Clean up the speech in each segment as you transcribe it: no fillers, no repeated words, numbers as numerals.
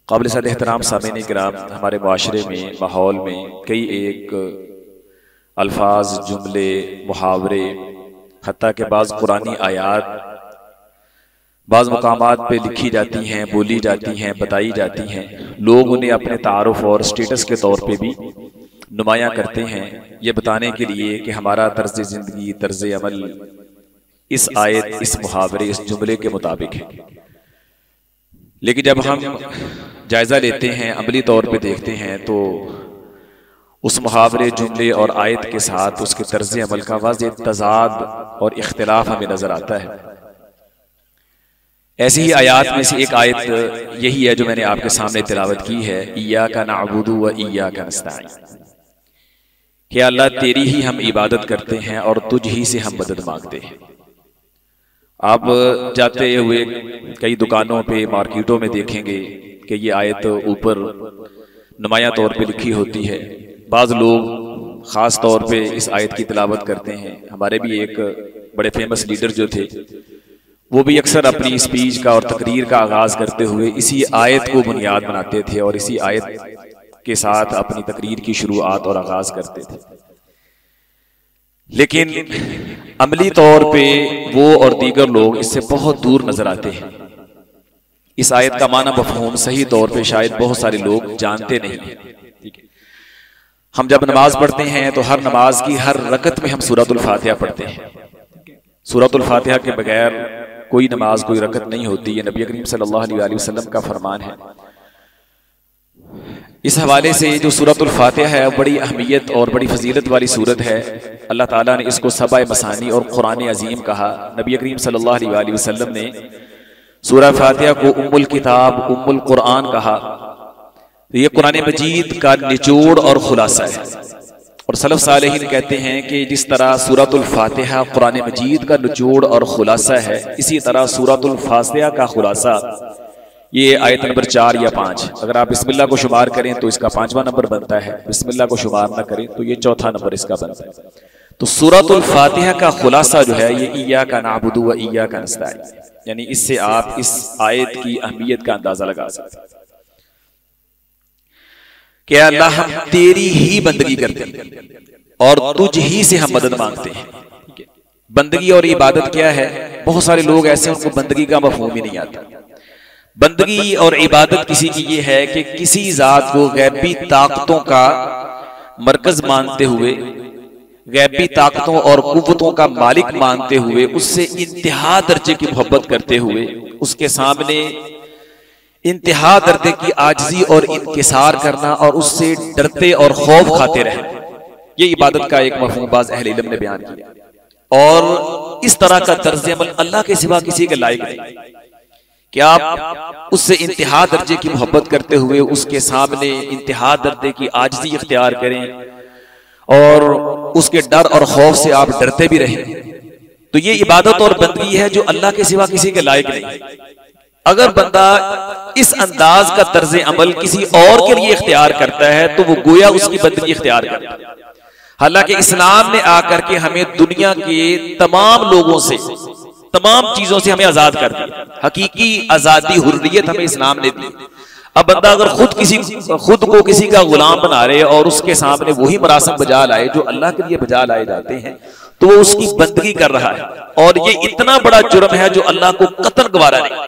काबिल एहतराम सामीन किराम, हमारे माशरे में माहौल में कई एक अल्फाज, जुमले, मुहावरे, हत्ता के बाज़ कुरानी आयात बाज़ मुकामात पे लिखी जाती हैं, बोली जाती हैं, बताई जाती हैं। लोग उन्हें अपने तारुफ और स्टेटस के तौर पे भी नुमायां करते हैं, ये बताने के लिए कि हमारा तर्ज ज़िंदगी, तर्ज अमल इस आयत, इस मुहावरे, इस जुमले के मुताबिक है। लेकिन जब हम जायज़ा लेते हैं, अमली तौर पे देखते हैं, तो उस मुहावरे, जुमले और आयत के साथ उसके तर्ज अमल का वाज़ेह तज़ाद और इख्तिलाफ हमें नज़र आता है। ऐसी ही आयात में से एक आयत यही है जो मैंने आपके सामने तिलावत की है, इय्याका नअबुदु व इय्याका नस्तईन। कि अल्लाह तेरी ही हम इबादत करते हैं और तुझ ही से हम मदद मांगते हैं। आप जाते हुए कई दुकानों पे, मार्केटों में देखेंगे कि ये आयत ऊपर नुमाया तौर पे लिखी होती है। बाज़ लोग ख़ास तौर पे इस आयत की तिलावत करते हैं। हमारे भी एक बड़े फेमस लीडर जो थे, वो भी अक्सर अपनी स्पीच का और तकरीर का आगाज़ करते हुए इसी आयत को बुनियाद बनाते थे और इसी आयत के साथ अपनी तकरीर की शुरुआत और आगाज़ करते थे। लेकिन अमली तौर पे वो और दीगर लोग इससे बहुत दूर नजर आते हैं। इस आयत का माना मफ़हूम सही तौर पे शायद बहुत सारे लोग जानते नहीं हैं। ठीक है, हम जब नमाज पढ़ते हैं तो हर नमाज की हर रकत में हम सूरतुल फातिहा पढ़ते हैं। सूरतुल फातिहा के बगैर कोई नमाज, कोई रकत नहीं होती। ये नबी करीम सल्लल्लाहु अलैहि वसल्लम का फरमान है। इस हवाले से जो सूरतुल फातिहा है बड़ी अहमियत और बड़ी फजीलत वाली सूरत है। अल्लाह ताला ने इसको सबा मसानी और कुरान अजीम कहा। नबी करीम सल्लल्लाहु अलैहि वसल्लम ने सूरह फातिहा को उम्मुल किताब, उम्मुल कुरान कहा। तो ये कुरान मजीद का निचोड़ और खुलासा है। और सलफ सालेहीन कहते हैं कि जिस तरह सूरतुल फातिहा कुरान मजीद का निचोड़ और खुलासा है, इसी तरह सूरतुल फातिहा का खुलासा ये आयत नंबर 4 या 5, अगर आप बिस्मिल्लाह को शुमार करें तो इसका 5वां नंबर बनता है, बिस्मिल्लाह को शुमार ना करें तो ये 4था नंबर इसका बनता है। तो सूरतुल फातिहा का खुलासा जो है ये इय्याका नअबुदु व इय्याका नस्तईन, यानी इससे आप इस आयत की अहमियत का अंदाजा लगा सकते हैं कि अल्लाह हम तेरी ही बंदगी करते हैं और तुझ ही से हम मदद मांगते हैं। बंदगी और इबादत क्या है? बहुत सारे लोग ऐसे, उनको बंदगी का मफहूम ही नहीं आता। बंदगी और इबादत किसी की ये है कि किसी जात को गैबी ताकतों का मरकज मानते हुए, गैबी ताकतों और कुव्वतों का मालिक मानते हुए, उससे इंतहा दर्जे की मोहब्बत करते हुए, उसके सामने इंतहा दर्जे की आजिज़ी और इनकिसार करना और उससे डरते और खौफ खाते रहना, ये इबादत का एक मफहूम बाज़ अहले इल्म ने बयान किया। और इस तरह का तर्ज अमल अल्लाह के सिवा किसी के लायक नहीं कि आप उससे इंतहा दर्जे की मोहब्बत करते हुए उसके सामने इंतहा दर्जे की आजिज़ी इख्तियार करें और उसके डर और खौफ से आप डरते भी रहें। तो ये इबादत और बंदगी है जो अल्लाह के सिवा किसी के लायक नहीं। अगर बंदा इस अंदाज का तर्ज अमल किसी और के लिए इख्तियार करता है तो वो गोया उसकी बंदगी इख्तियार करता है। हालांकि इस्लाम ने आकर के हमें दुनिया के तमाम लोगों से, तमाम चीजों से हमें आजाद कर दिया। हकीकी आजादी, हुर्रियत हमें इस्लाम ने दी। अब बंदा अगर खुद को किसी का गुलाम बना रहे और उसके सामने वही मरासम बजा लाए जो अल्लाह के लिए बजा लाए जाते हैं, तो वो उसकी बंदगी कर रहा है। और ये इतना बड़ा जुर्म है जो अल्लाह को कतल गवारा नहीं।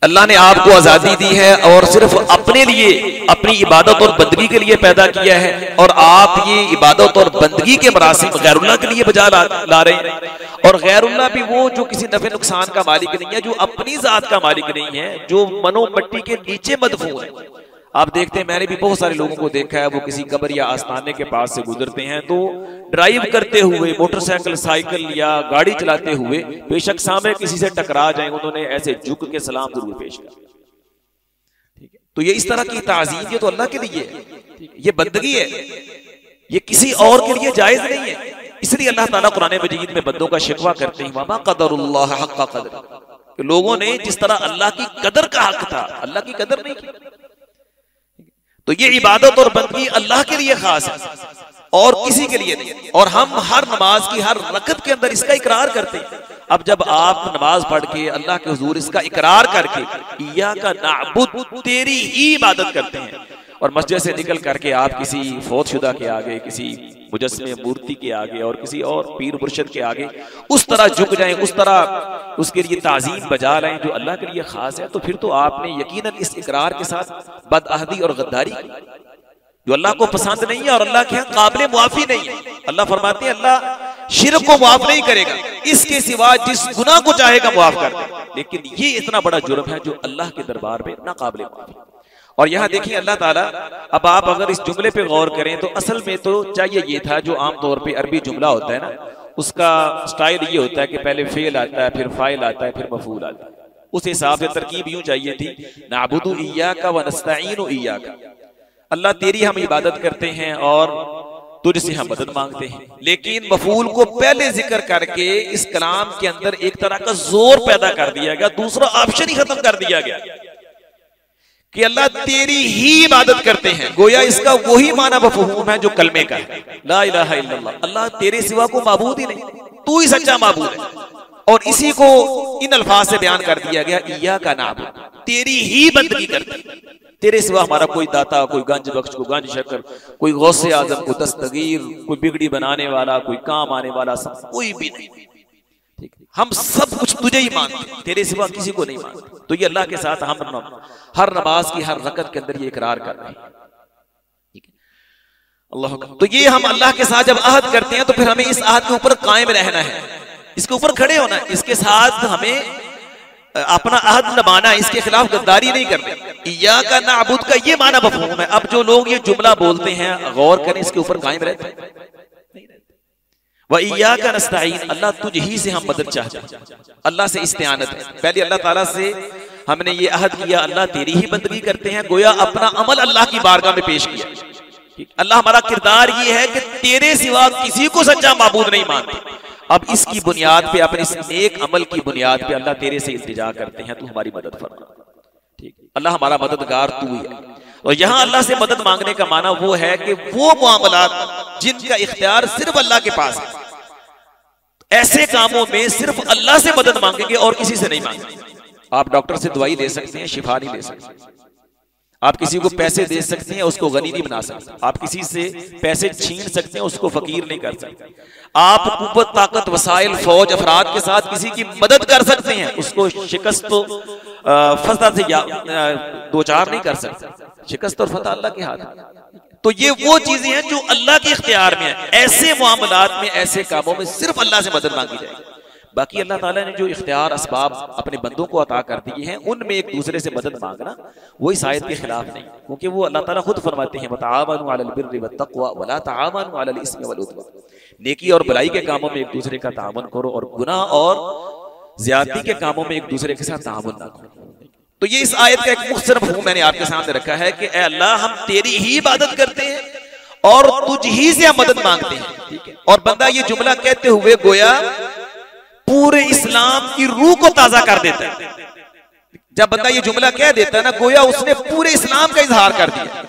अल्लाह ने आपको आजादी दी है और सिर्फ अपने लिए, अपनी इबादत और बंदगी के लिए पैदा किया है, और आप ये इबादत और बंदगी के मरासिम गैरुल्लाह के लिए बजा ला रहे हैं। और गैरुल्लाह भी वो जो किसी नफे नुकसान का मालिक नहीं है, जो अपनी जात का मालिक नहीं है, जो मनो मट्टी के नीचे मदफून है। आप देखते हैं, मैंने भी बहुत सारे लोगों को देखा है, वो किसी कब्र या आस्थाने के पास से गुजरते हैं तो ड्राइव करते हुए, मोटरसाइकिल, साइकिल या गाड़ी चलाते हुए, बेशक सामने किसी से टकरा जाए, उन्होंने ऐसे झुक के सलाम जरूर पेश किया। ठीक है, तो ये इस तरह की ताज़ीम ये तो अल्लाह के लिए है, ये बंदगी है, ये किसी और के लिए जायज नहीं है। इसलिए अल्लाह ताला कुरान मजीद में बंदों का शिकवा करते हैं, वमा क़दरुल्लाह हक़्क़ क़द्र, लोगों ने जिस तरह अल्लाह की कदर का हक था, अल्लाह की कदर नहीं की। तो ये इबादत और बंदगी अल्लाह के लिए खास है और किसी के लिए नहीं। और हम हर नमाज की हर रकत के अंदर इसका इकरार करते हैं। अब जब आप नमाज पढ़ के अल्लाह के हुजूर इसका इकरार करके इय्याका नअबुद तेरी ही इबादत करते हैं और मस्जिद से निकल करके आप किसी फौतशुदा के आगे, किसी मुजस्मे मूर्ति के आगे और किसी और पीर मुर्शिद के आगे उस तरह झुक जाएं, उस तरह उसके लिए ताज़ीम बजा लाएं जो अल्लाह के लिए खास है, तो फिर तो आपने यकीनन इस इकरार के साथ बदअहदी और गद्दारी जो अल्लाह को पसंद नहीं है और अल्लाह के यहाँ काबिल मुआफी नहीं है। अल्लाह फरमाते हैं अल्लाह शिर्क को मुआफ नहीं करेगा, इसके सिवा जिस गुनाह को चाहेगा मुआफ कर दे। लेकिन ये इतना बड़ा जुर्म है जो अल्लाह के दरबार में ना काबिल मुआफी। और यहाँ देखिए अल्लाह ताला, अब आप अगर इस जुमले पे गौर करें तो असल में तो चाहिए ये था जो आमतौर पे अरबी जुमला होता है ना, उसका स्टाइल ये होता है कि पहले फेल आता है, फिर फाइल आता है, फिर मफूल आता है। उस हिसाब से तरकीब यूं चाहिए थी, नाबुदु इय्याका व नस्तईनु इय्याका, अल्लाह तेरी हम इबादत करते हैं और तुझसे हम मदद मांगते हैं। लेकिन मफूल को पहले जिक्र करके इस कलाम के अंदर एक तरह का जोर पैदा कर दिया गया, दूसरा ऑप्शन ही खत्म कर दिया गया कि अल्लाह तेरी ही इबादत करते हैं। गोया इसका वही माना मफहूम है जो कलमे का है, ला इलाहा इल्लल्लाह, अल्लाह तेरे सिवा को माबूद ही नहीं, तू ही सच्चा माबूद है। और इसी को इन अल्फाज से बयान कर दिया गया, इय्याका नअबुद, तेरी ही बंदगी करते हैं, तेरे सिवा हमारा कोई दाता, कोई गंज बख्श, कोई गंज शकर, कोई गौसे आजम, कोई दस्तगीर, कोई बिगड़ी बनाने वाला, कोई काम आने वाला, सब कोई भी नहीं। ठीक, हम सब कुछ तुझे ही मानते, तेरे सिवा किसी को नहीं मानते। तो ये अल्लाह के साथ हम हर नमाज की हर रकत के अंदर ये इकरार कर रहे हैं। अल्लाह, तो ये हम अल्लाह के साथ जब अहद करते हैं तो फिर हमें इस अहद के ऊपर कायम रहना है, इसके ऊपर खड़े होना है, इसके साथ हमें अपना अहद निभाना, इसके खिलाफ गद्दारी नहीं करते। इय्याका नअबुद का ये माना मफहूम है। अब जो लोग ये जुमला बोलते हैं गौर करें, इसके ऊपर कायम रहते हैं। व इय्याका नस्तईन, अल्लाह तुझ ही से हम मदद चाहते हैं, अल्लाह से इस्तिआनत है। पहले अल्लाह ताला से हमने ये अहद किया अल्लाह तेरी ही बंदगी करते हैं, गोया अपना अमल अल्लाह की बारगाह में पेश किया। अल्लाह हमारा किरदार ये है कि तेरे सिवा किसी को सच्चा माबूद नहीं मानते। अब इसकी बुनियाद पे, अपने इस नेक अमल की बुनियाद पे अल्लाह तेरे से इल्तिजा करते हैं, तू हमारी मदद फरमा। ठीक, अल्लाह हमारा मददगार तू ही है। और यहाँ अल्लाह से मदद मांगने का माना वो है कि वो मामलात जिनका इख्तियार सिर्फ अल्लाह के पास है, ऐसे कामों में सिर्फ अल्लाह से मदद मांगेंगे और किसी से नहीं मांगेंगे। आप डॉक्टर से दवाई ले सकते हैं, शिफा नहीं ले सकते। आप किसी को पैसे दे सकते हैं, उसको गनी नहीं बना सकते। आप किसी से पैसे छीन सकते हैं, उसको फकीर नहीं कर सकते। आप कुव्वत, ताकत, वसाइल, फौज, अफराद के साथ किसी की मदद कर सकते हैं, उसको शिकस्त तो फतह से दो चार नहीं कर सकते। शिकस्त और फतह अल्लाह के हाथ में। तो ये वो चीजें हैं जो अल्लाह के इख्तियार में है। ऐसे मामलात में, ऐसे कामों में सिर्फ अल्लाह से मदद मांगी जाएगी। बाकी अल्लाह ताला ने जो इख्तियार असबाब अपने बंदों को अता कर दिए हैं, उनमें एक दूसरे से मदद मांगना वो इस आयत के खिलाफ नहीं, क्योंकि वो अल्लाह ताला खुद फरमाते हैं वतआवनु अलल बिर्रि वत्तक़वा वला तआवनु अलल इस्मि वल उद्वान, नेकी और भलाई के कामों में एक दूसरे का ताअवुन करो और गुनाह और ज्यादती के कामों में एक दूसरे के साथ ताअवुन ना करो। तो ये इस आयत का एक मुख्तसर मफ़हूम मैंने आपके सामने रखा है कि ए अल्लाह हम तेरी ही इबादत करते हैं और तुझ ही से हम मदद मांगते हैं। ठीक है, और बंदा ये जुमला कहते हुए गोया पूरे इस्लाम की रूह को ताजा कर देता है। जब बंदा ये जुमला कह देता है ना, गोया उसने पूरे इस्लाम का इजहार कर दिया,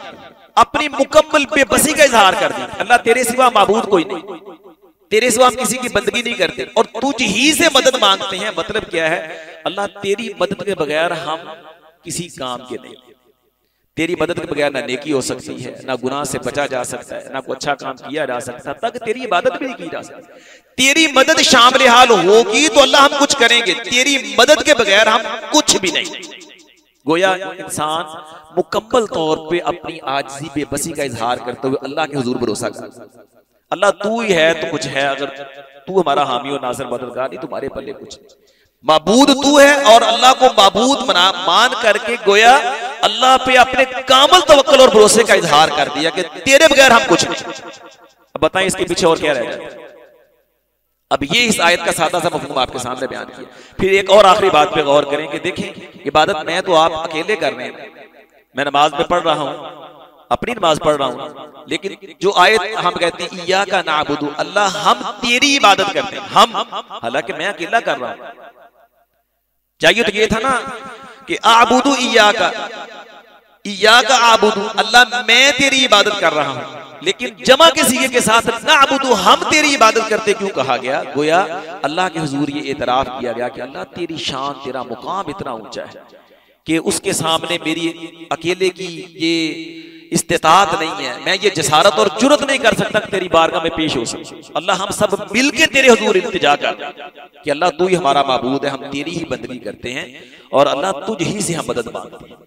अपनी मुकम्मल बेबसी का इजहार कर दिया। अल्लाह तेरे सिवा माबूद कोई नहीं, तेरे सिवा हम किसी की बंदगी नहीं करते और तुझ ही से मदद मांगते हैं। मतलब क्या है, अल्लाह तेरी मदद के बगैर हम किसी काम के नहीं। तेरी मदद के बगैर ना नेकी हो सकती है, ना गुनाह से बचा जा सकता है, ना कोई अच्छा काम किया जा सकता, तक तेरी इबादत भी नहीं की जा सकती। तेरी मदद शामिल हाल होगी तो अल्लाह हम कुछ करेंगे, तेरी मदद के बगैर हम कुछ भी नहीं। गोया इंसान मुकम्मल तौर पे अपनी आजिज़ी बेबसी का इजहार करते हुए अल्लाह के हुजूर भरोसा कर, अल्लाह तू ही है तो कुछ है, अगर तू हमारा हामी और नाज़िर मददगार नहीं, तुम्हारे पल्ले कुछ नहीं। माबूद तू है और अल्लाह को माबूद मान करके गोया अल्लाह पे अपने कामल तवक्कुल और भरोसे का इजहार कर दिया कि तेरे बगैर हम कुछ नहीं। अब बताएं इसके पीछे और क्या रह जाता है। अब ये इस आयत का सादा सा मफ़हूम आपके सामने बयान किया। फिर एक और आखिरी बात पे गौर करें कि देखें, इबादत मैं तो आप अकेले कर रहे हैं, मैं नमाज में पढ़ रहा हूँ, अपनी नमाज पढ़ रहा हूँ, लेकिन जो आयत हम कहते हैं इय्याका नअबुदु, अल्लाह हम तेरी इबादत करते हैं, हम, हालांकि मैं अकेला कर रहा हूँ। चाहिए तो ये था ना कि आबुदु इय्याका, इय्याका आबुदु, अल्लाह मैं तेरी इबादत कर रहा हूँ। लेकिन जमा के सीगे के साथ नअबुदु, हम तेरी इबादत करते क्यों कहा गया? गोया अल्लाह के हुजूर ये एतराफ किया गया कि अल्लाह तेरी शान, तेरा मुकाम इतना ऊंचा है कि उसके सामने मेरी अकेले की ये इस्तिताअत नहीं है, मैं ये जसारत और जुरत नहीं कर सकता कि तेरी बारगाह में पेश हो सकूं। अल्लाह हम सब मिलके तेरे हुजूर इल्तिजा कर कि अल्लाह तू ही हमारा माबूद है, हम तेरी ही बंदगी करते हैं और अल्लाह तुझ ही से हम मदद मांगते हैं।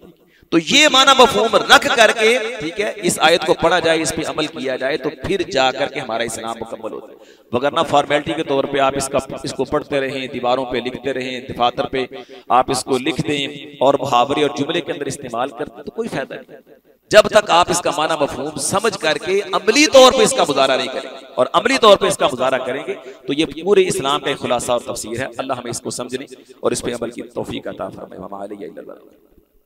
तो ये माना मफहूम रख करके, ठीक है, इस आयत को पढ़ा जाए, इस पे अमल किया जाए तो फिर जाकर के हमारा इस्लाम मुकम्मल होता है। वगरना फॉर्मेलिटी के तौर पे आप इसको पढ़ते रहें, दीवारों पे लिखते रहें, दफातर पे आप इसको लिख दें और मुहावरे और जुमले के अंदर इस्तेमाल करते तो कोई फायदा नहीं, जब तक आप इसका माना मफहूम समझ करके अमली तौर पे इसका मुजाहरा नहीं करेंगे। और अमली तौर पे इसका मुजाहरा करेंगे तो ये पूरे इस्लाम का एक खुलासा और तफसीर है। अल्लाह हमें इसको समझने और इस पे अमल की तौफीक अता फरमाए।